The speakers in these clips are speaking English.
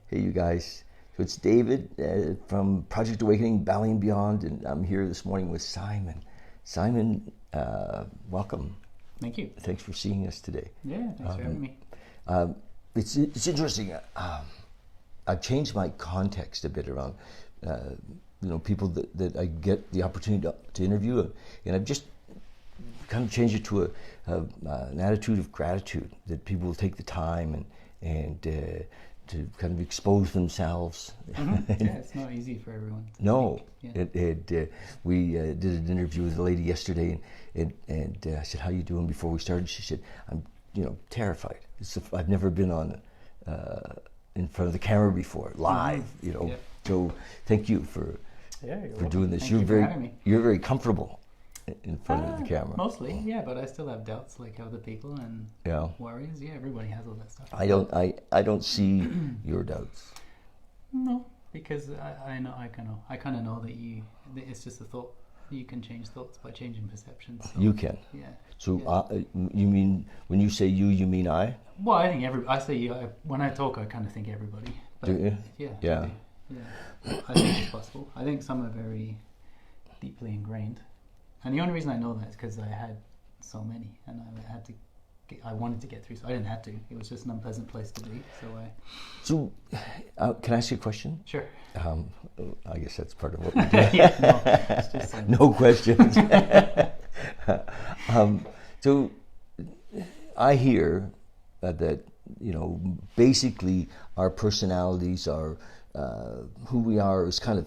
Hey, you guys. So it's David from Project Awakening, Valley and Beyond, and I'm here this morning with Simon. Simon, welcome. Thank you. Thanks for seeing us today. Yeah, thanks for having me. It's interesting. I've changed my context a bit around, people that I get the opportunity to interview, and I've just kind of changed it to an attitude of gratitude, that people will take the time and to kind of expose themselves. Mm-hmm. Yeah, it's not easy for everyone. No, yeah. We did an interview with a lady yesterday, and I said, "How you doing?" Before we started, she said, "I'm, terrified. I've never been on in front of the camera before, live. Mm-hmm. Yeah. So thank you for doing this. Thank you for having me. You're very comfortable in front of the camera. Mostly, yeah, but I still have doubts like other people and worries. Yeah, everybody has all that stuff. I don't see your doubts. No, because I kind of know that it's just a thought. You can change thoughts by changing perceptions. So, you can. Yeah. So you mean, when you say you mean I? Well, I think I say you. When I talk, I kind of think everybody. But, do you? Yeah. Yeah. Yeah. I think it's possible. I think some are very deeply ingrained. And the only reason I know that is because I had so many, and I wanted to get through. So I didn't have to. It was just an unpleasant place to be. So, can I ask you a question? Sure. I guess that's part of what we do. It's just no questions. So, I hear that basically our personalities are who we are is kind of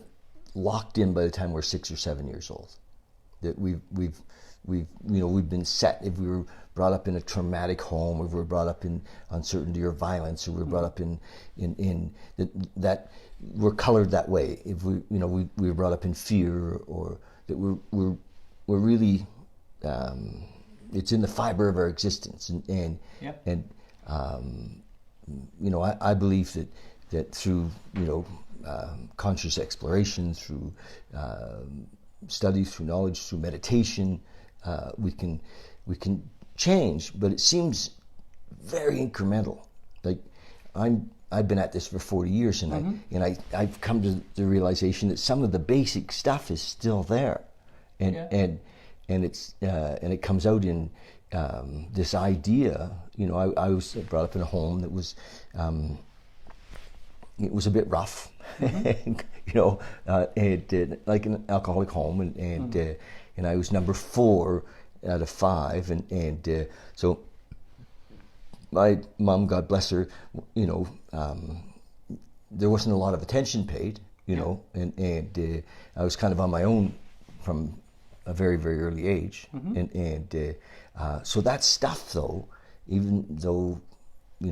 locked in by the time we're 6 or 7 years old. That we've been set. If we were brought up in a traumatic home, or if we were brought up in uncertainty or violence, or we were brought up in that we're colored that way. If we were brought up in fear, or that we're really it's in the fiber of our existence, I believe that through conscious exploration, through study, through knowledge, through meditation, we can change, but it seems very incremental. Like I've been at this for 40 years, and I've come to the realization that some of the basic stuff is still there, and it comes out in this idea. I was brought up in a home that was it was a bit rough. Like an alcoholic home, and I was number 4 out of 5, and so my mom, God bless her, there wasn't a lot of attention paid, and I was kind of on my own from a very, very early age, and so that stuff, though, even though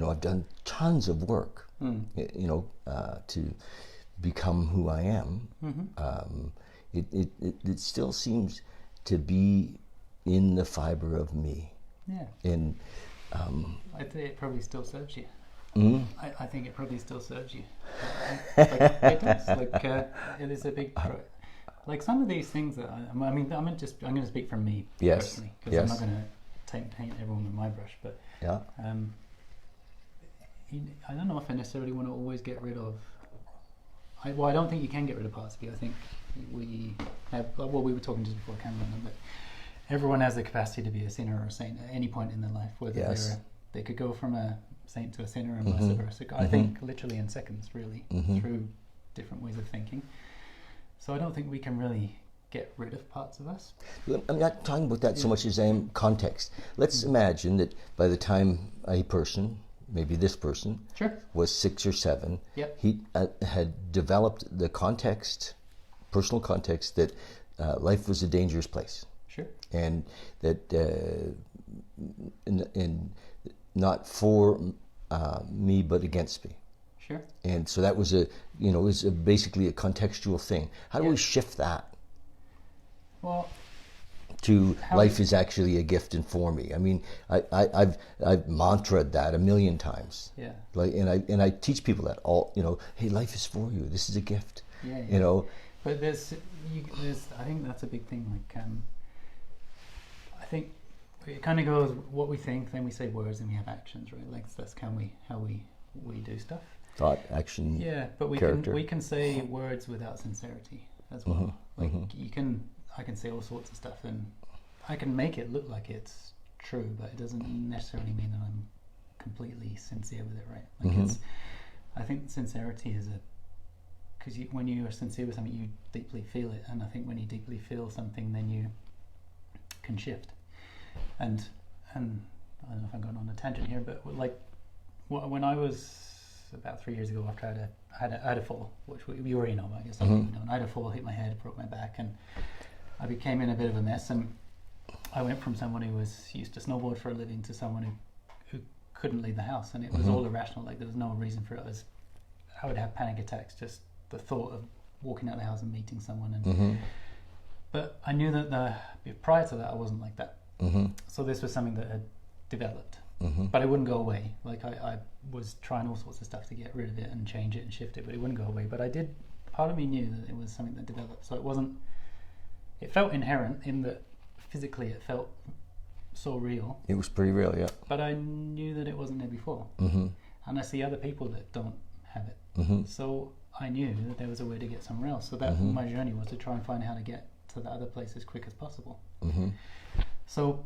I've done tons of work, to become who I am, it still seems to be in the fiber of me. Yeah. And I think it probably still serves you. Mm-hmm. I think it probably still serves you. It does. It is a big. Like some of these things that I'm going to speak from me personally, because I'm not going to paint everyone with my brush, but I don't know if I necessarily want to always get rid of. I don't think you can get rid of parts of you. I think we have. Well, we were talking just before camera, but everyone has the capacity to be a sinner or a saint at any point in their life. Whether they could go from a saint to a sinner and vice versa. I think literally in seconds, really, through different ways of thinking. So I don't think we can really get rid of parts of us. I'm not talking about that so much as I am context. Let's imagine that by the time a person, maybe this person, was 6 or 7, he had developed the personal context that life was a dangerous place. Sure. And that in not for me but against me. Sure. And so that was basically a contextual thing. How do we shift that? Well, to life is actually a gift and for me. I mean, I've mantraed that a million times. Yeah. And I teach people that hey, life is for you. This is a gift. Yeah. But there's I think that's a big thing. Like I think it kind of goes what we think, then we say words, and we have actions, right? Like that's how we do stuff. thought, action. Yeah, but character. we can say words without sincerity as well. Like I can say all sorts of stuff, and I can make it look like it's true, but it doesn't necessarily mean that I'm completely sincere with it, right? Like I think sincerity is because when you are sincere with something, you deeply feel it, and I think when you deeply feel something, then you can shift. And I don't know if I'm going on a tangent here, but like when I was about 3 years ago, after I had a fall, which you already know, I guess. I had a fall, hit my head, broke my back, and I became in a bit of a mess. And I went from someone who was used to snowboard for a living to someone who couldn't leave the house, and it was all irrational. Like there was no reason for it. I would have panic attacks just the thought of walking out of the house and meeting someone. And but I knew that prior to that I wasn't like that. So this was something that had developed, but it wouldn't go away. Like I was trying all sorts of stuff to get rid of it and change it and shift it, but it wouldn't go away. But part of me knew that it was something that developed. So it felt inherent in that physically it felt so real. It was pretty real, yeah. But I knew that it wasn't there before. And I see other people that don't have it. So I knew that there was a way to get somewhere else. So that my journey was to try and find how to get to the other place as quick as possible. So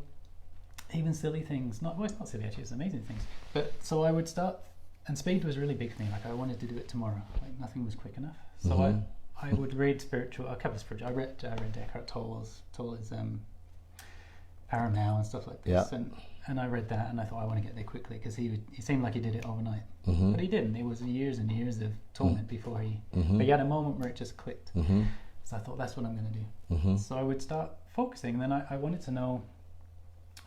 even silly things, it's not silly actually, it's amazing things. But so I would start, and speed was really big for me. Like I wanted to do it tomorrow. Like nothing was quick enough. So I would read a couple of spiritual. I read Eckhart Tolle's Power Now and stuff like this. Yeah. And I read that, and I thought I want to get there quickly because he seemed like he did it overnight, but he didn't. It was years and years of torment before he. But he had a moment where it just clicked. So I thought that's what I'm going to do. So I would start focusing. And then I wanted to know,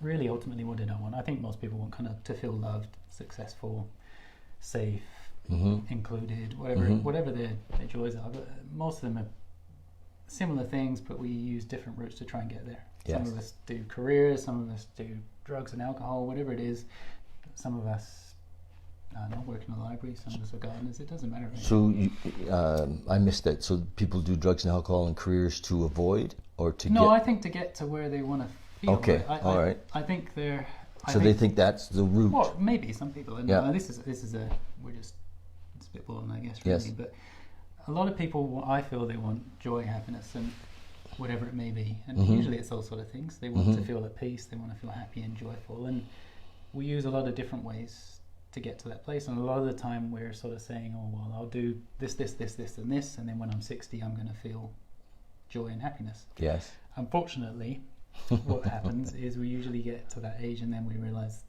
really, ultimately, what did I want? I think most people want kind of to feel loved, successful, safe, included, whatever their joys are. But most of them are similar things, but we use different routes to try and get there. Some of us do careers, some of us do drugs and alcohol, whatever it is. Some of us, work in a library, some of us are gardeners. It doesn't matter. Really. So I missed that. So people do drugs and alcohol and careers to avoid or to No, I think to get to where they want to feel. Okay, all right. I think they're... they think that's the route. Well, maybe some people. And this is we're just spitballing, I guess, really. Yes. But a lot of people, I feel they want joy, happiness, and whatever it may be. And usually it's those sort of things. They want to feel at peace. They want to feel happy and joyful. And we use a lot of different ways to get to that place. And a lot of the time we're sort of saying, oh, well, I'll do this, and this. And then when I'm 60, I'm going to feel joy and happiness. Yes. Unfortunately, what happens is we usually get to that age and then we realize,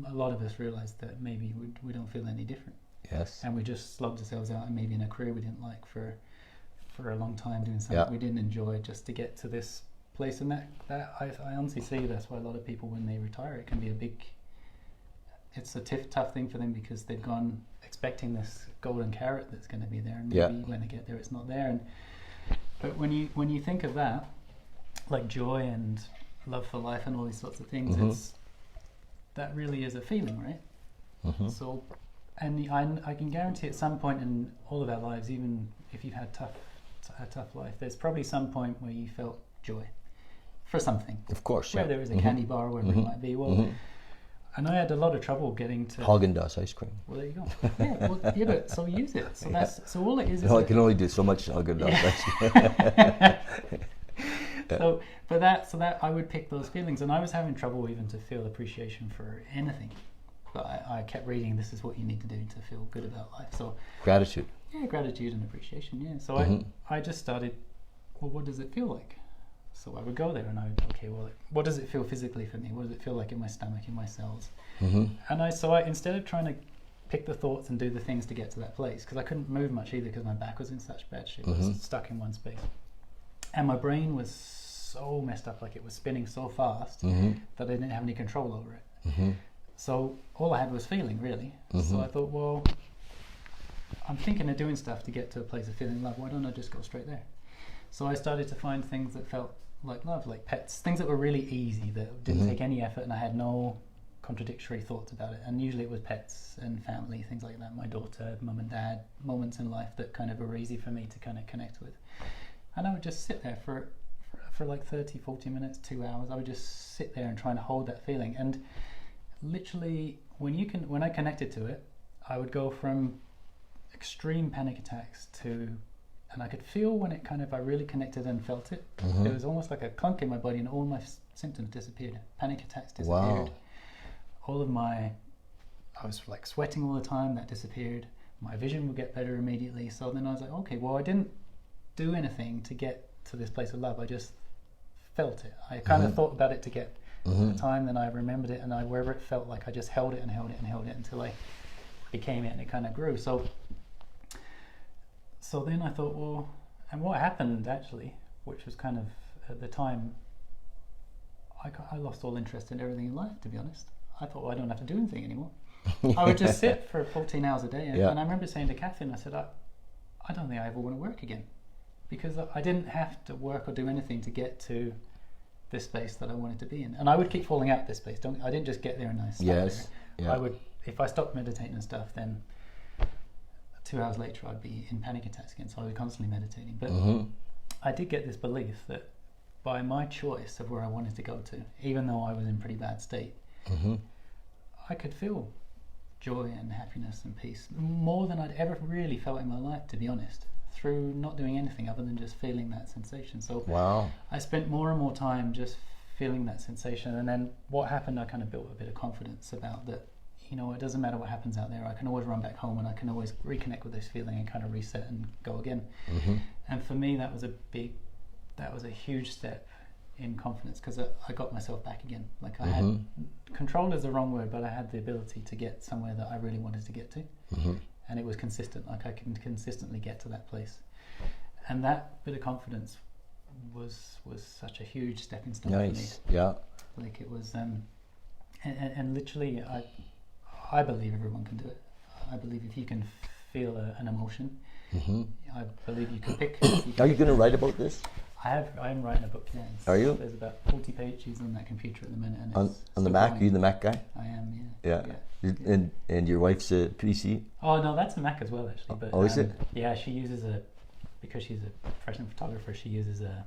a lot of us realize that maybe we don't feel any different. Yes. And we just slugged ourselves out, and maybe in a career we didn't like for a long time, doing something we didn't enjoy just to get to this place. And that I honestly see that's why a lot of people, when they retire, it can be it's a tough thing for them, because they've gone expecting this golden carrot that's going to be there, and maybe when they get there it's not there. But when you think of that, like joy and love for life and all these sorts of things, that really is a feeling, right? So, and I can guarantee at some point in all of our lives, even if you've had a tough life, there's probably some point where you felt joy for something. Of course, whether it was a candy bar, whatever it might be. Well, and I had a lot of trouble getting to Haagen-Dazs ice cream. Well, there you go. But so use it. So so all it is. I can only do so much Haagen-Dazs ice cream. So that I would pick those feelings, and I was having trouble even to feel appreciation for anything. But I kept reading, this is what you need to do to feel good about life. So gratitude. Yeah, gratitude and appreciation. Yeah. So I just started. Well, what does it feel like? So I would go there and what does it feel physically for me? What does it feel like in my stomach, in my cells? And I instead of trying to pick the thoughts and do the things to get to that place, because I couldn't move much either because my back was in such bad shape. I was stuck in one space, and my brain was so messed up, like it was spinning so fast that I didn't have any control over it. So all I had was feeling, really. So I thought, well, I'm thinking of doing stuff to get to a place of feeling love. Why don't I just go straight there? So I started to find things that felt like love, like pets, things that were really easy, that didn't take any effort, and I had no contradictory thoughts about it. And usually it was pets and family, things like that. My daughter, mum and dad, moments in life that kind of were easy for me to kind of connect with. And I would just sit there for like 30, 40 minutes, 2 hours. I would just sit there and try to hold that feeling. And literally, when I connected to it, I would go from extreme panic attacks to, and I could feel when it kind of, I really connected and felt it. Mm-hmm. It was almost like a clunk in my body, and all my symptoms disappeared. Panic attacks disappeared. Wow. All of my, I was like sweating all the time, that disappeared. My vision would get better immediately. So then I was like, okay, well, I didn't do anything to get to this place of love. I just felt it. I kind of thought about it to get the time, then I remembered it, and wherever it felt like, I just held it and held it and held it until I became it, and it kind of grew. So then I thought, well, and what happened actually, which was kind of at the time, I lost all interest in everything in life, to be honest. I thought, well, I don't have to do anything anymore. I would just sit for 14 hours a day, and I remember saying to Catherine, I said, I don't think I ever want to work again, because I didn't have to work or do anything to get to this space that I wanted to be in. And I would keep falling out of this space. I didn't just get there and I sat there. Yeah. I would, if I stopped meditating and stuff, then 2 hours later I'd be in panic attacks again. So I was constantly meditating. But I did get this belief that by my choice of where I wanted to go to, even though I was in pretty bad state, I could feel joy and happiness and peace more than I'd ever really felt in my life, to be honest, through not doing anything other than just feeling that sensation. So I spent more and more time just feeling that sensation, and then what happened, I kind of built a bit of confidence about that, you know, it doesn't matter what happens out there, I can always run back home and I can always reconnect with this feeling and kind of reset and go again. And for me that was a huge step in confidence, because I got myself back again. Like I had, control is the wrong word, but I had the ability to get somewhere that I really wanted to get to. And it was consistent, like I can consistently get to that place. And that bit of confidence was such a huge stepping stone for me. Yeah. Like it was, and literally, I believe everyone can do it. I believe if you can feel an emotion, I believe you can pick. Are you going to write about this? I'm writing a book. Yeah. Are you? There's about 40 pages on that computer at the minute. And on the Mac? Are you the Mac guy? I am. Yeah. And your wife's a PC? Oh no, that's a Mac as well actually. But, is it? Yeah, she uses because she's a professional photographer, she uses a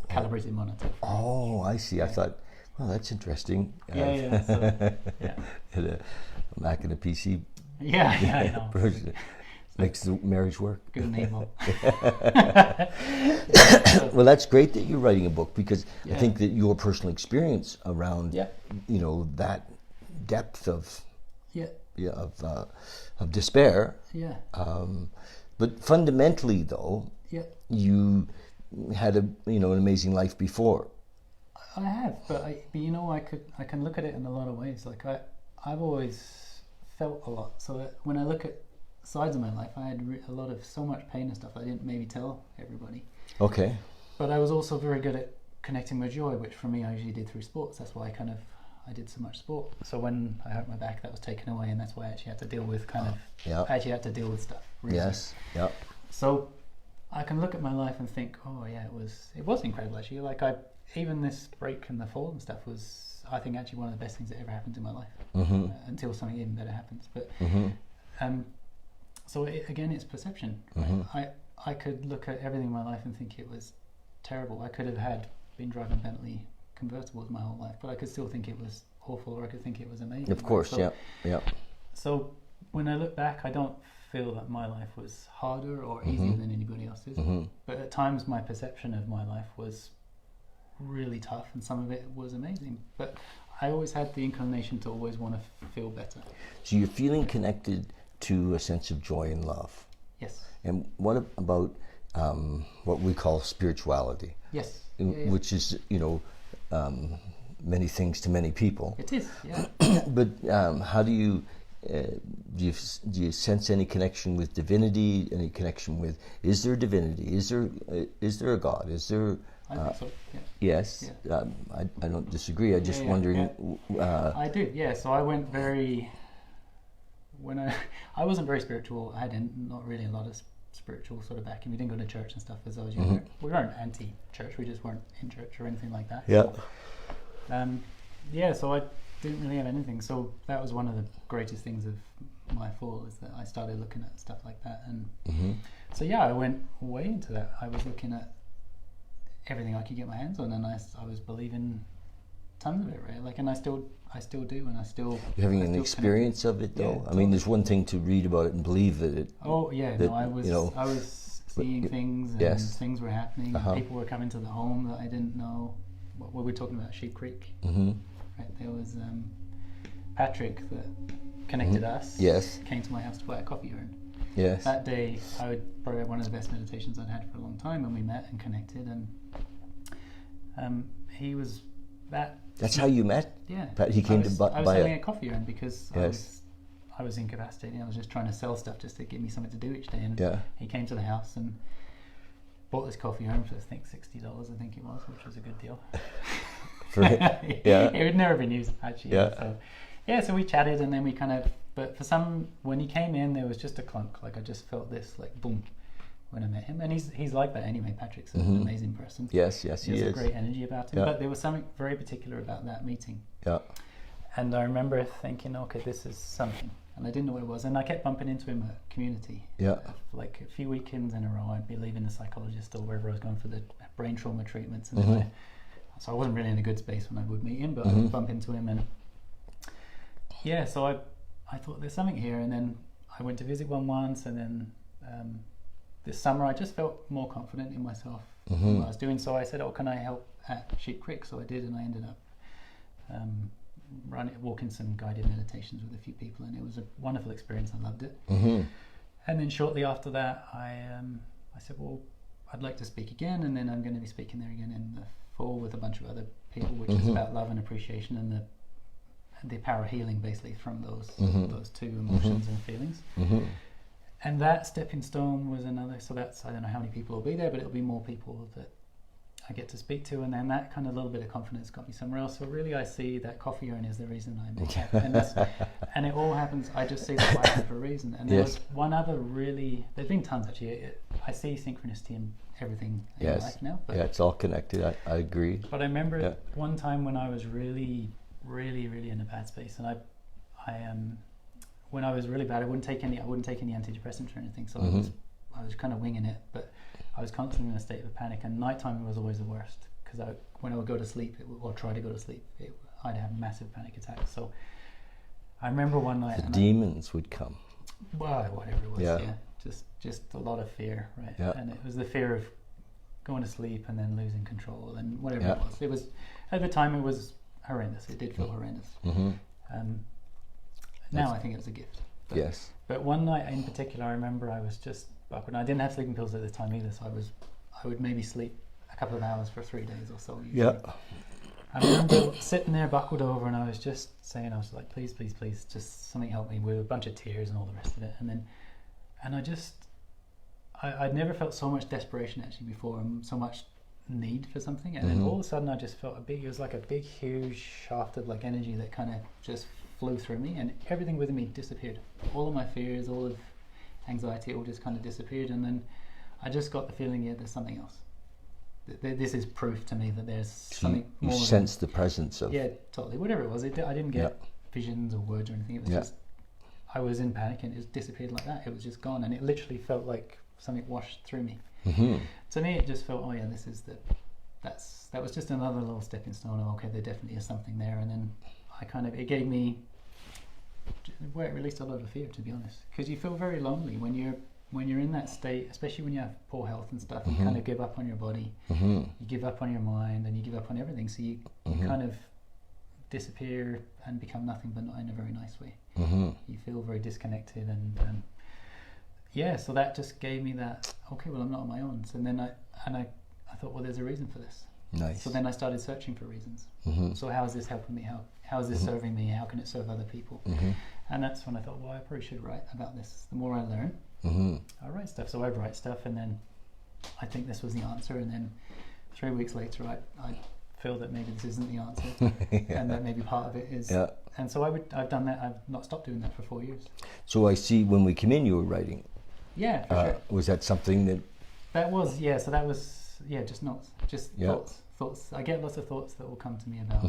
calibrated monitor. Oh, I see. I thought, well, that's interesting. Yeah. So, a Mac and a PC. Yeah, I know. Makes the marriage work. Good name. Well, that's great that you're writing a book, because I think that your personal experience around, you know, that depth of despair. Yeah. But fundamentally, though, you had an amazing life before. I have, but you know, I can look at it in a lot of ways. Like I've always felt a lot. So that when I look at sides of my life, I had so much pain and stuff I didn't maybe tell everybody. Okay. But I was also very good at connecting with joy, which for me I usually did through sports. That's why I did so much sport. So when I hurt my back, that was taken away, and that's why I actually had to deal with I actually had to deal with stuff. Really. Yes. Yeah. So I can look at my life and think, oh yeah, it was incredible actually. Like even this break and the fall and stuff was, I think, actually one of the best things that ever happened in my life, until something even better happens. But so again, it's perception. Right? I could look at everything in my life and think it was terrible. I could have been driving Bentley convertibles my whole life, but I could still think it was awful, or I could think it was amazing. Of course, right? So, so when I look back, I don't feel that my life was harder or easier than anybody else's. But at times, my perception of my life was really tough, and some of it was amazing. But I always had the inclination to always want to feel better. So you're feeling connected to a sense of joy and love. Yes. And what about what we call spirituality? Yes. Which is, many things to many people. It is, yeah. But how do you sense any connection with divinity? Any connection with, is there divinity? Is there a God? Is there? I think so. Yeah. Yes. Yeah. I don't disagree. I'm just wondering. Yeah. I do. Yeah. So I went I wasn't very spiritual. I had not really a lot of spiritual sort of backing. We didn't go to church and stuff as I was younger. We weren't anti-church. We just weren't in church or anything like that. Yeah. So, so I didn't really have anything. So that was one of the greatest things of my fall, is that I started looking at stuff like that. And so I went way into that. I was looking at everything I could get my hands on, and I was believing tons of it, right? Like, and I still do, and I still. You're having I an still experience of it, though. Yeah, I mean, there's one thing to read about it and believe that it. Oh yeah, that, no, I was you know, I was seeing things, and yes. things were happening. Uh-huh. People were coming to the home that I didn't know. What we were talking about, Sheep Creek, Mm-hmm. right? There was Patrick that connected us. Yes. Came to my house to buy a coffee urn. Yes. That day, I would probably have one of the best meditations I'd had for a long time, and we met and connected, and he was that. That's how you met? Yeah. He came I was buy selling a... a coffee urn because Yes. I was incapacitated. I was just trying to sell stuff just to give me something to do each day, and Yeah. he came to the house and bought this coffee urn for I think $60, I think it was, which was a good deal. Yeah. It would never been used actually. Yeah. So we chatted, and then we kind of, but when he came in, there was just a clunk. Like I just felt this like boom when I met him, and he's like that anyway. Patrick's an amazing person. Yes, he He is. has a great energy about him. Yeah. But there was something very particular about that meeting. Yeah. And I remember thinking, okay, this is something. And I didn't know what it was. And I kept bumping into him at community. Yeah. Like a few weekends in a row, I'd be leaving the psychologist or wherever I was going for the brain trauma treatments. And then so I wasn't really in a good space when I would meet him, but I would bump into him. And yeah, so I thought there's something here. And then I went to visit one once. And then this summer, I just felt more confident in myself in what I was doing. So I said, oh, can I help at Sheep Creek? So I did, and I ended up walking some guided meditations with a few people, and it was a wonderful experience. I loved it. Mm-hmm. And then shortly after that, I said, well, I'd like to speak again, and then I'm going to be speaking there again in the fall with a bunch of other people, which is about love and appreciation and the power of healing, basically, from those two emotions and feelings. Mm-hmm. And that stepping stone was another. So that's, I don't know how many people will be there, but it'll be more people that I get to speak to, and then that kind of little bit of confidence got me somewhere else. So really, I see that coffee urn is the reason I'm here, and it all happens. I just see the light for a reason. And there was one other really. There's been tons actually. I see synchronicity in everything in life now. But, it's all connected. I agree. But I remember one time when I was really, really, really in a bad space, and I when I was really bad, I wouldn't take any antidepressants or anything. So I was kind of winging it, but I was constantly in a state of panic, and nighttime was always the worst because when I would go to sleep or try to go to sleep, I'd have massive panic attacks. So I remember one night the demons would come. Well, whatever it was, just a lot of fear, right? Yeah. And it was the fear of going to sleep and then losing control and whatever it was. It was at the time it was horrendous. It did feel horrendous. Mm-hmm. Now I think it was a gift. But one night in particular, I remember I was just buckled. I didn't have sleeping pills at the time either, so I would maybe sleep a couple of hours for 3 days or so. Usually. Yeah. I remember sitting there buckled over, and I was just saying, I was like, please, please, please, just something help me, with a bunch of tears and all the rest of it. I'd never felt so much desperation actually before, and so much need for something. And then all of a sudden I just felt it was like a big, huge shaft of like energy that kind of just flew through me, and everything within me disappeared. All of my fears, all of anxiety, all just kind of disappeared. And then I just got the feeling, there's something else. This is proof to me that there's something more. You sense the presence of. Yeah, totally. Whatever it was, I didn't get visions or words or anything. It was just, I was in panic and it just disappeared like that. It was just gone, and it literally felt like something washed through me. Mm-hmm. To me, it just felt, that was just another little stepping stone of, okay, there definitely is something there. And then it gave me, well, it released a lot of fear, to be honest, because you feel very lonely when you're in that state, especially when you have poor health and stuff. You kind of give up on your body, you give up on your mind, and you give up on everything. So you kind of disappear and become nothing, but not in a very nice way. You feel very disconnected, and so that just gave me that, okay, well, I'm not on my own. So then I thought, well, there's a reason for this. Nice. So then I started searching for reasons. So how is this helping me? How is this serving me? How can it serve other people? And that's when I thought, well, I probably should write about this. The more I learn, I write stuff. So I'd write stuff, and then I think this was the answer. And then 3 weeks later, I feel that maybe this isn't the answer, and that maybe part of it is. Yeah. And so I've done that. I've not stopped doing that for 4 years. So I see when we came in, you were writing. Yeah, for sure. Was that something that? That was, so that was, just notes, just thoughts. I get lots of thoughts that will come to me about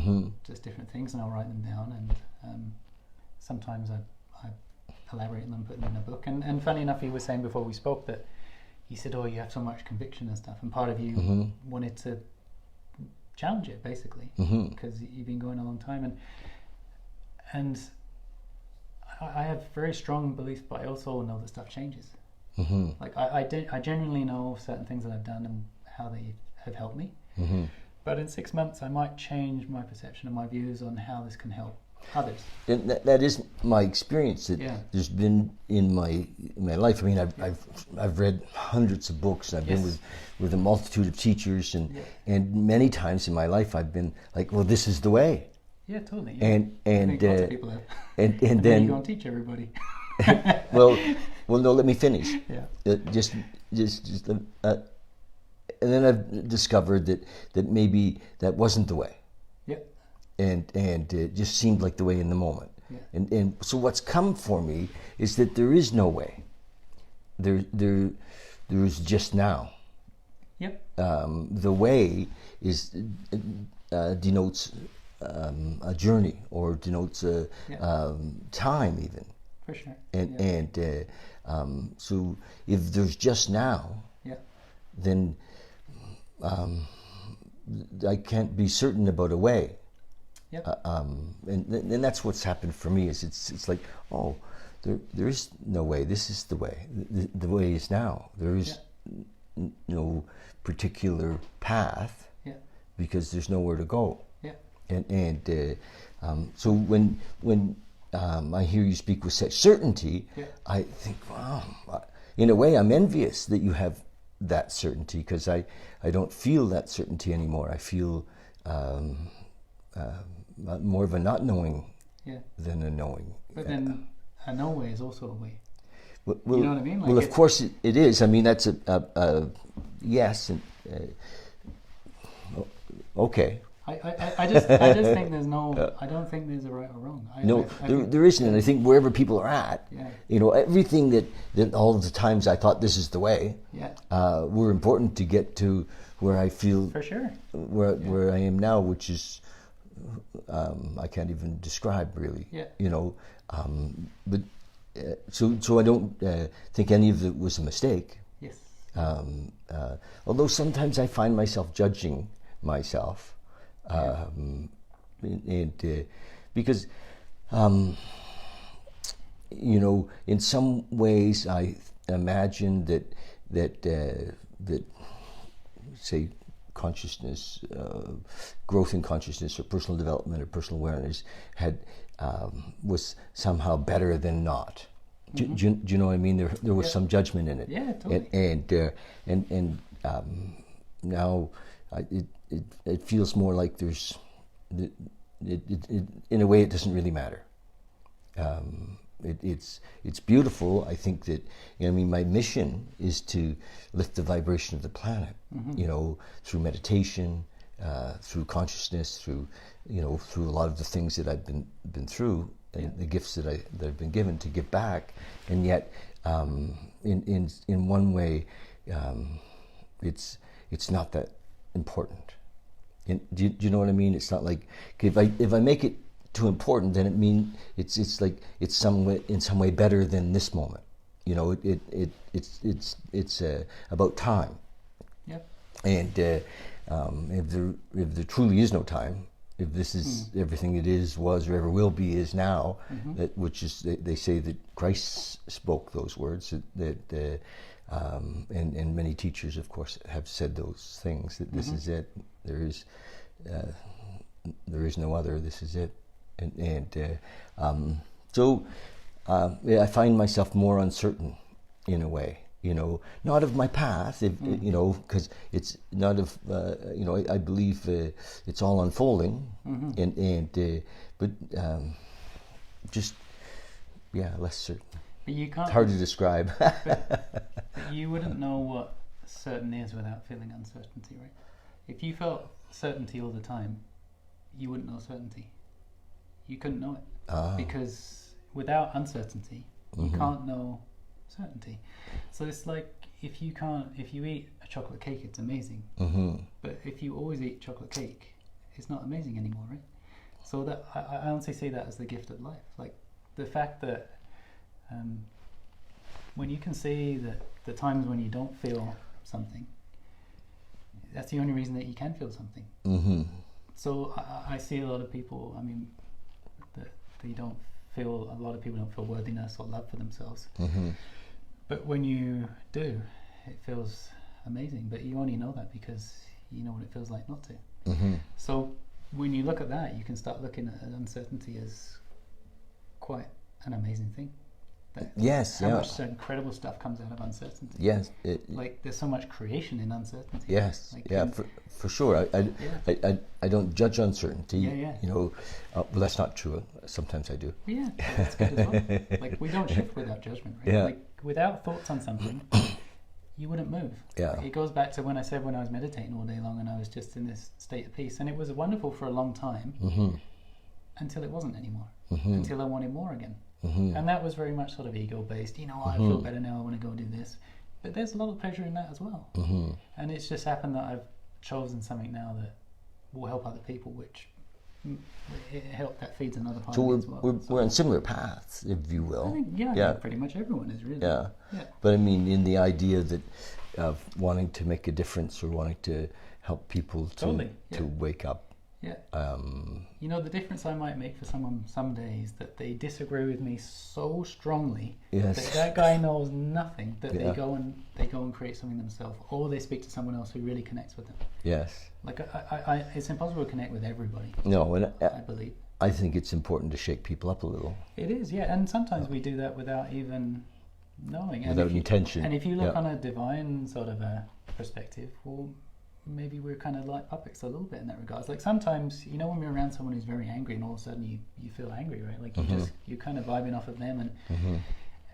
just different things, and I'll write them down, and sometimes I elaborate on them, put them in a book. And funny enough, he was saying before we spoke that he said, oh, you have so much conviction and stuff, and part of you wanted to challenge it, basically, because you've been going a long time, and I have very strong beliefs, but I also know that stuff changes. Like I genuinely know certain things that I've done and how they have helped me. But in 6 months, I might change my perception and my views on how this can help others. And that is my experience. That there's been in my life. I mean, I've read hundreds of books. And I've been with a multitude of teachers, and many times in my life, I've been like, well, this is the way. Yeah, totally. Yeah. And I think lots of people have. and then you go and teach everybody. well, no. Let me finish. Yeah. Just. And then I've discovered that maybe that wasn't the way. Yeah. And it just seemed like the way in the moment. Yeah. And so what's come for me is that there is no way. There is just now. Yep. The way is denotes a journey, or denotes a time even. For sure. And so if there's just now, then I can't be certain about a way. And that's what's happened for me. Is it's like, oh, there is no way. This is the way. The way is now. There is no particular path because there's nowhere to go. And so when I hear you speak with such certainty, I think, wow. In a way, I'm envious that you have that certainty, because I don't feel that certainty anymore. I feel more of a not knowing than a knowing. But then a no way is also a way. Well, you know what I mean? Like, well, of course it is. I mean, that's a yes. And, okay. I just think there's no. I don't think there's a right or wrong. There isn't. And I think wherever people are at, everything that all of the times I thought this is the way, were important to get to where I feel for sure where I am now, which is I can't even describe really. But so I don't think any of it was a mistake. Yes. Although sometimes I find myself judging myself. Because in some ways I imagine that say consciousness, growth in consciousness, or personal development, or personal awareness was somehow better than not. Do you know what I mean? There was some judgment in it. Yeah, totally. And now it feels more like there's, in a way, it doesn't really matter. It's beautiful. I think that my mission is to lift the vibration of the planet. Through meditation, through consciousness, through a lot of the things that I've been through, and the gifts that I've been given, to give back. And yet, in one way, it's not that important. Do you know what I mean? It's not like, if I make it too important, then it means it's like it's in some way better than this moment. It's about time. Yep. And if there truly is no time, if this is everything it is, was, or ever will be, is now, which is, they say that Christ spoke those words, and many teachers, of course, have said those things, that this is it. There is no other. This is it. So I find myself more uncertain in a way. Not of my path, because it's not of. I believe it's all unfolding, but just less certain. But you can't. It's hard to describe. but you wouldn't know what certain is without feeling uncertainty, right? If you felt certainty all the time, you wouldn't know certainty. You couldn't know it, because without uncertainty, you can't know certainty. So it's like if you eat a chocolate cake, it's amazing. But if you always eat chocolate cake, it's not amazing anymore, right? So that I honestly say that as the gift of life. Like the fact that when you can see that the times when you don't feel something, that's the only reason that you can feel something. Mm-hmm. So I see a lot of people, I mean, that they don't feel, a lot of people don't feel worthiness or love for themselves. Mm-hmm. But when you do, it feels amazing. But you only know that because you know what it feels like not to. Mm-hmm. So when you look at that, you can start looking at uncertainty as quite an amazing thing. Yes, how much incredible stuff comes out of uncertainty. Yes, like there's so much creation in uncertainty. Yes, like, yeah, for sure. I don't judge uncertainty. Yeah. You know, well, that's not true. Sometimes I do. Yeah, that's good as well. Like we don't shift without judgment, right? Yeah. Like without thoughts on something, you wouldn't move. Yeah. It goes back to when I said when I was meditating all day long and I was just in this state of peace, and it was wonderful for a long time until it wasn't anymore. Until I wanted more again. And that was very much sort of ego based. You know, I feel better now, I want to go do this. But there's a lot of pleasure in that as well. And it's just happened that I've chosen something now that will help other people, which that feeds another part of me as well. We're on similar paths, if you will. I think pretty much everyone is really. Yeah. But I mean, in the idea that of wanting to make a difference or wanting to help people to wake up. Yeah. You know, the difference I might make for someone someday is that they disagree with me so strongly that guy knows nothing, that they go and create something themselves, or they speak to someone else who really connects with them. Yes. Like I it's impossible to connect with everybody. No, and I believe. I think it's important to shake people up a little. It is, yeah, and sometimes we do that without even knowing. Without intention. And if you look on a divine sort of a perspective, well, maybe we're kind of like puppets a little bit in that regard. It's like sometimes, you know, when we're around someone who's very angry and all of a sudden you feel angry, right? Like you're kind of vibing off of them and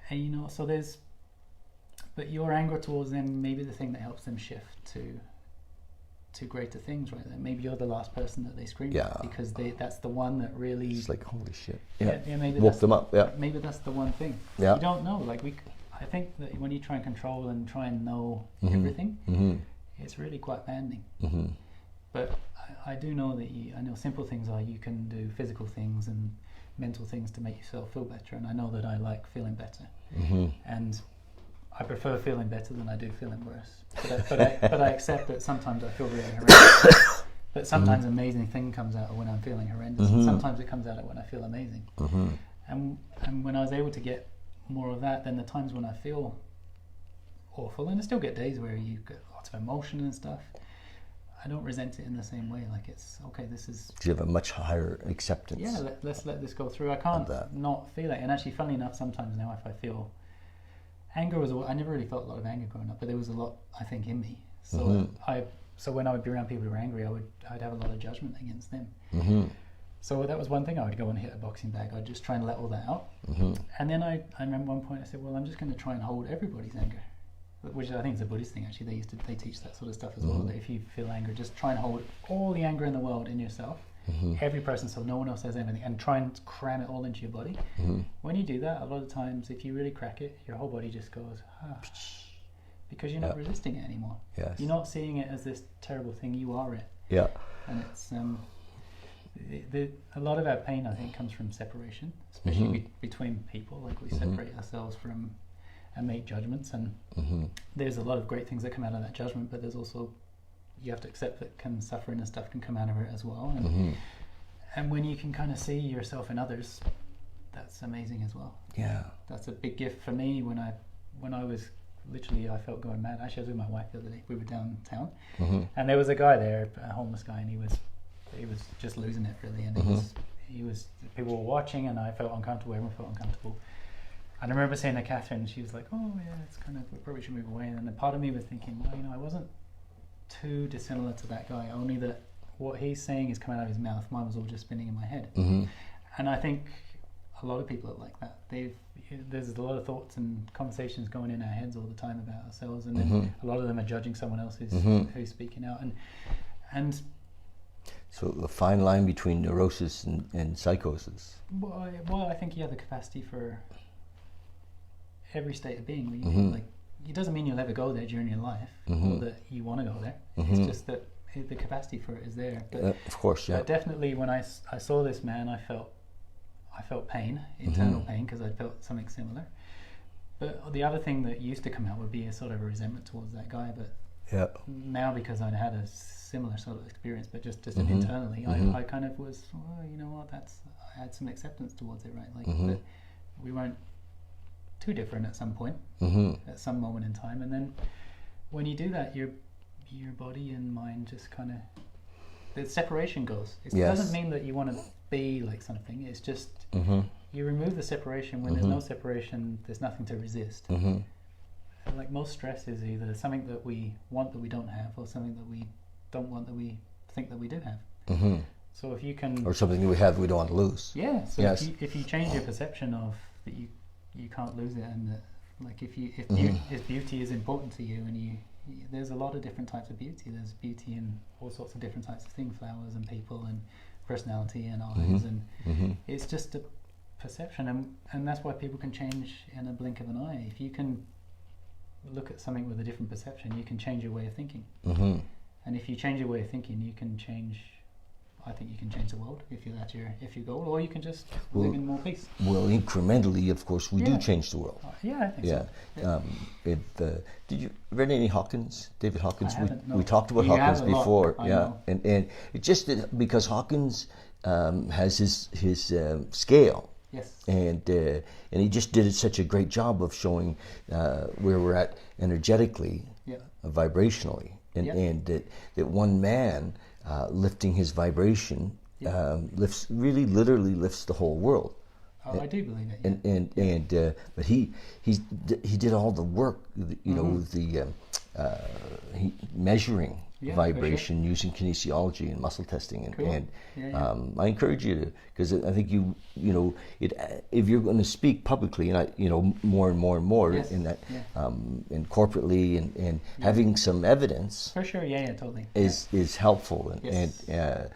you know, so but your anger towards them may be the thing that helps them shift to greater things, right? Like maybe you're the last person that they scream at because that's the one that really... It's like, holy shit. Maybe woke them up, Maybe that's the one thing. Yeah. You don't know. Like I think that when you try and control and try and know everything, it's really quite maddening. But I do know that I know simple things are you can do physical things and mental things to make yourself feel better, and I know that I like feeling better, and I prefer feeling better than I do feeling worse. But I accept that sometimes I feel really horrendous. But sometimes an amazing thing comes out when I'm feeling horrendous, and sometimes it comes out when I feel amazing. And when I was able to get more of that, then the times when I feel awful, and I still get days where you get lots of emotion and stuff, I don't resent it in the same way. Like it's okay, this is... Do you have a much higher acceptance? Yeah, let's let this go through. I can't not feel it. And actually, funnily enough, sometimes now if I feel... Anger I never really felt a lot of anger growing up, but there was a lot, I think, in me. So so when I would be around people who were angry, I'd have a lot of judgment against them. So that was one thing. I would go and hit a boxing bag. I'd just try and let all that out. And then I remember one point I said, well, I'm just going to try and hold everybody's anger, which I think is a Buddhist thing. Actually, they teach that sort of stuff as well. That if you feel anger, just try and hold all the anger in the world in yourself. Every person, so no one else has anything, and try and cram it all into your body. When you do that, a lot of times, if you really crack it, your whole body just goes, because you're not resisting it anymore. Yes. You're not seeing it as this terrible thing. You are it. Yeah. And it's a lot of our pain, I think, comes from separation, especially between people. Like we separate ourselves from and make judgments, and there's a lot of great things that come out of that judgment, but there's also, you have to accept that suffering and stuff can come out of it as well. And when you can kind of see yourself in others, that's amazing as well. Yeah. That's a big gift for me when I was literally, I felt going mad. Actually, I was with my wife the other day. We were downtown, and there was a guy there, a homeless guy, and he was just losing it really, and he was people were watching, and I felt uncomfortable. Everyone felt uncomfortable. And I remember saying to Catherine, and she was like, "Oh yeah, it's kind of, we probably should move away." And then part of me was thinking, well, you know, I wasn't too dissimilar to that guy, only that what he's saying is coming out of his mouth, mine was all just spinning in my head. And I think a lot of people are like that. There's a lot of thoughts and conversations going in our heads all the time about ourselves, and then a lot of them are judging someone else who's speaking out, and so the fine line between neurosis and psychosis. Well, I think you have the capacity for every state of being where you like, it doesn't mean you'll ever go there during your life, or that you want to go there. It's just that the capacity for it is there. But of course, yeah. Definitely, when I saw this man, I felt pain, internal pain, because I felt something similar. But the other thing that used to come out would be a sort of a resentment towards that guy. But Yeah. now because I'd had a similar sort of experience, but just Mhm. internally, Mhm. I kind of was, oh, you know what, I had some acceptance towards it, right? Like Mhm. that we weren't too different at some point, at some moment in time, and then when you do that, your body and mind just kind of, the separation goes. It Yes. doesn't mean that you want to be like something. It's just Mhm. you remove the separation. When there's no separation, there's nothing to resist. Mhm. And like most stress is either something that we want that we don't have, or something that we don't want that we think that we do have. Mhm. So if you can, Or something that we have we don't want to lose. yeah. So Yes. if you change your perception of that you can't lose it, and that like if beauty is important to you, and there's a lot of different types of beauty. There's beauty in all sorts of different types of things, flowers and people and personality and eyes, and it's just a perception, and that's why people can change in a blink of an eye. If you can look at something with a different perception, you can change your way of thinking. And if you change your way of thinking, you can change. I think you can change the world if that's your goal, or you can just live in more peace. Well, incrementally, of course, we do Yeah. change the world. Yeah, I think Yeah. so. Did you read any Hawkins? David Hawkins. I haven't, no. We talked about You Hawkins have a lot, before. I Yeah, know. and it's just that because Hawkins has his scale. Yes. And he just did such a great job of showing where we're at energetically, Yeah. vibrationally, Yeah. and that one man lifting his vibration Yeah. literally lifts the whole world. Oh, I do believe it. Yeah. But he did all the work, you know, measuring Yeah, for vibration using kinesiology and muscle testing, and, Cool. and Yeah. I encourage you to, because I think you know it, if you're going to speak publicly, and more and more Yes. in that, Yeah. and corporately, and having some evidence For sure. Yeah. Totally. is helpful, Yes. and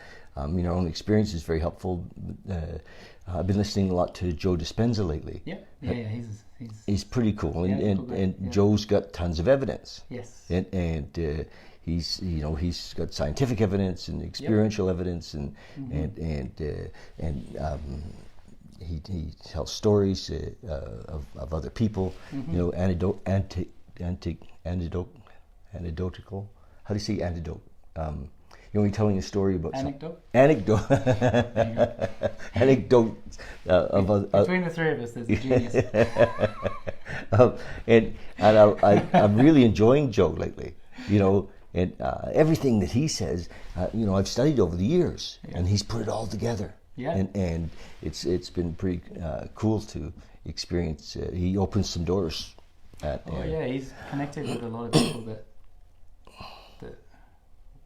your own experience is very helpful. I've been listening a lot to Joe Dispenza lately. Yeah. Yeah. He's pretty cool, Yeah, and cool guy, and yeah. Joe's got tons of evidence. Yes. And he's got scientific evidence and experiential evidence, and he tells stories of other people, anecdotal. How do you say antidote? You're telling a story about Anecdote. Anecdote of Between the three of us, there's a genius. and I'm really enjoying Joe lately, and everything that he says, I've studied over the years, and he's put it all together. Yeah. And it's been pretty cool to experience. He opens some doors. He's connected with a lot of people that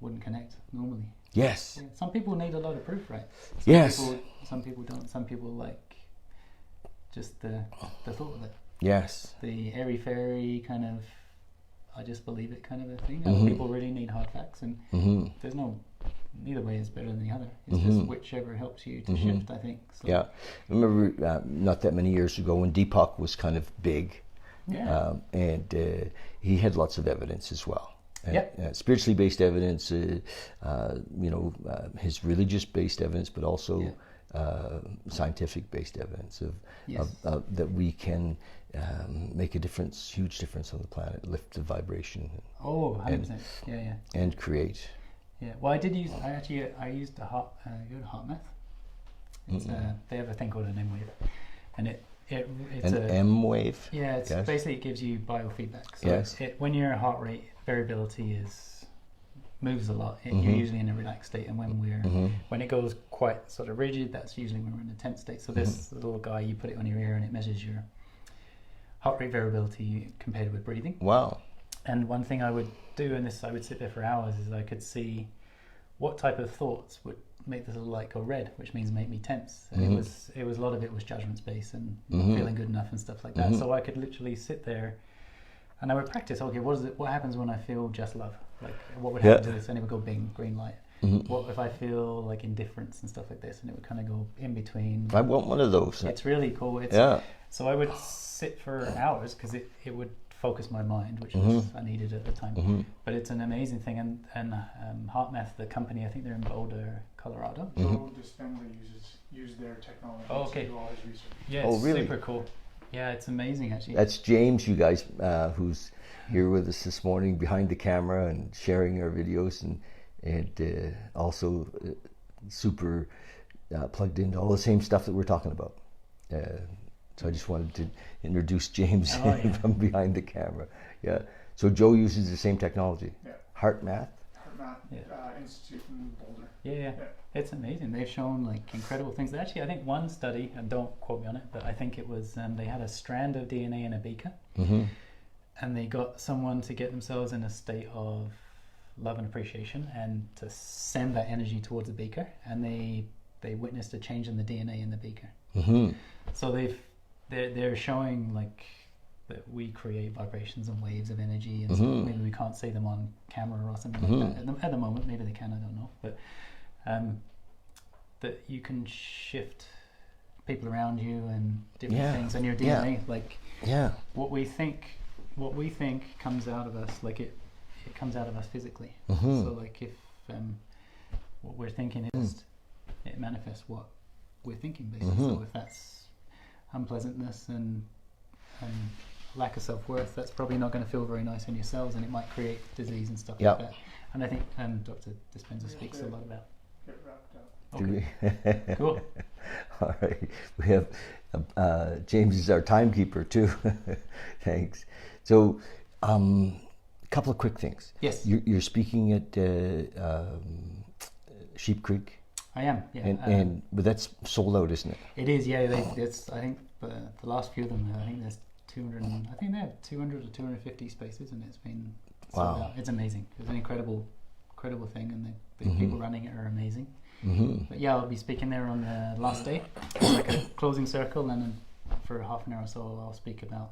wouldn't connect normally. Yes. Yeah. Some people need a lot of proof, right? Some people don't. Some people like just the thought of it. Yes. The airy fairy kind of, I just believe it kind of a thing. Other people really need hard facts, and there's neither way is better than the other. It's just whichever helps you to shift, I think. So. Yeah. I remember not that many years ago when Deepak was kind of big, and he had lots of evidence as well. Spiritually based evidence, his religious based evidence, but also scientific based evidence of that we can make a difference, huge difference on the planet, lift the vibration. 100%. Yeah. And create. Yeah. Well, I used a heart math. It's they have a thing called an M wave, and it's an M wave. Yeah, it's basically it gives you biofeedback. So when your heart rate variability moves a lot, you're usually in a relaxed state, and when it goes quite sort of rigid, that's usually when we're in a tense state. So this little guy, you put it on your ear, and it measures your heart rate variability compared with breathing. Wow. And one thing I would do, and I would sit there for hours, is I could see what type of thoughts would make this little light go red, which means make me tense. And it was a lot of it was judgment space and not feeling good enough and stuff like that. So I could literally sit there and I would practice. Okay, what happens when I feel just love? Like what would happen to this? And it would go bing, green light. What if I feel like indifference and stuff like this? And it would kind of go in between. I want one of those. It's really cool. So I would sit for hours because it would focus my mind, which was I needed at the time. But it's an amazing thing, and HeartMath, the company, I think they're in Boulder, Colorado. Joe Dispenza used their technology to do all his research. Yeah, Oh, it's really? super cool. Yeah, it's amazing actually. That's James, you guys, who's here with us this morning behind the camera and sharing our videos, and also super plugged into all the same stuff that we're talking about. So I just wanted to introduce James from behind the camera. Yeah. So Joe uses the same technology. Yeah. HeartMath Institute in Boulder. Yeah. It's amazing. They've shown like incredible things. Actually, I think one study, and don't quote me on it, but I think it was they had a strand of DNA in a beaker, and they got someone to get themselves in a state of love and appreciation, and to send that energy towards the beaker, and they witnessed a change in the DNA in the beaker. So they're showing like that we create vibrations and waves of energy, and so maybe we can't see them on camera or something like that at the moment. Maybe they can, I don't know, but that you can shift people around you and different things, and your DNA, like what we think comes out of us, like it comes out of us physically. So like if what we're thinking is it manifests what we're thinking, basically. So if that's unpleasantness and lack of self-worth, that's probably not going to feel very nice in your cells, and it might create disease and stuff like that. And I think Dr. Dispenza speaks a lot about. Get wrapped up. Okay. Cool. All right. We have James is our timekeeper too. Thanks. So, a couple of quick things. Yes. You're speaking at Sheep Creek. I am. Yeah. But that's sold out, isn't it? It is. Yeah. It's. I think the last few of them. I think there's 200. I think they have 200 or 250 spaces, and it's been sold out. It's amazing. It's an incredible thing, and the people running it are amazing. But yeah, I'll be speaking there on the last day. It's like a closing circle, and then for half an hour or so, I'll speak about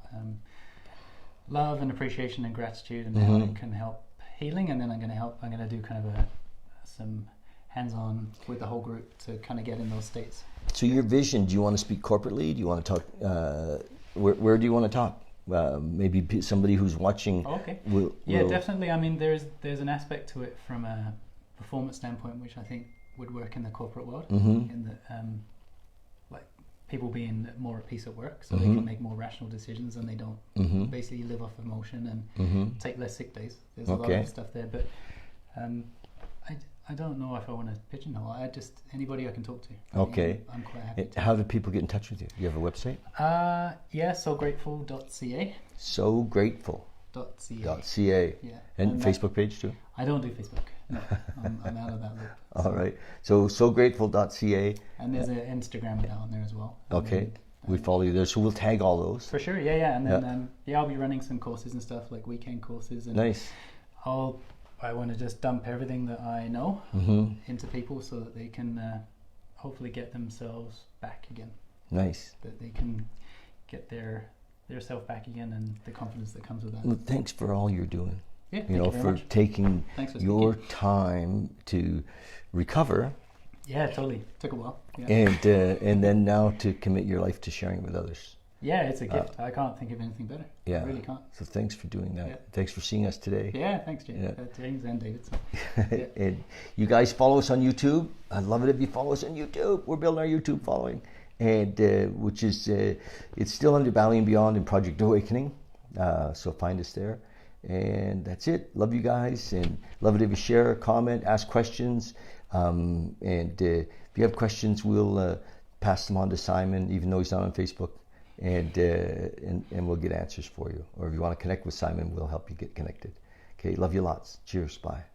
love and appreciation and gratitude, and how it can help healing. And then I'm going to do kind of some hands-on with the whole group to kind of get in those states. So your vision, do you want to speak corporately? Do you want to talk, where do you want to talk? Maybe somebody who's watching will... Definitely. I mean, there's an aspect to it from a performance standpoint, which I think would work in the corporate world, in the like people being more at peace at work, so they can make more rational decisions, and they don't basically live off emotion and take less sick days. There's a lot of stuff there, but I don't know if I want to pigeonhole. Anybody I can talk to. Okay. I'm quite happy. How do people get in touch with you? Do you have a website? SoGrateful.ca. SoGrateful.ca. Yeah. And Facebook page too? I don't do Facebook. No, I'm out of that loop. All right. So SoGrateful.ca. And there's an Instagram account on there as well. Okay. We follow you there, so we'll tag all those. For sure. Yeah. And then I'll be running some courses and stuff, like weekend courses. And nice. I want to just dump everything that I know into people, so that they can hopefully get themselves back again. Nice. That they can get their self back again, and the confidence that comes with that. Well, thanks for all you're doing. Yeah, thank you for much. Taking your time to recover. Yeah, totally. Took a while. Yeah. And then now to commit your life to sharing it with others. Yeah, it's a gift. I can't think of anything better. Yeah, I really can't. So thanks for doing that. Yeah. Thanks for seeing us today. Yeah, thanks, James. Yeah. James and David. So. Yeah. And you guys follow us on YouTube. I'd love it if you follow us on YouTube. We're building our YouTube following, and which is it's still under Valley and Beyond and Project Awakening. So find us there. And that's it. Love you guys, and love it if you share, comment, ask questions. And if you have questions, we'll pass them on to Simon, even though he's not on Facebook. And we'll get answers for you. Or if you want to connect with Simon, we'll help you get connected. Okay, love you lots. Cheers. Bye.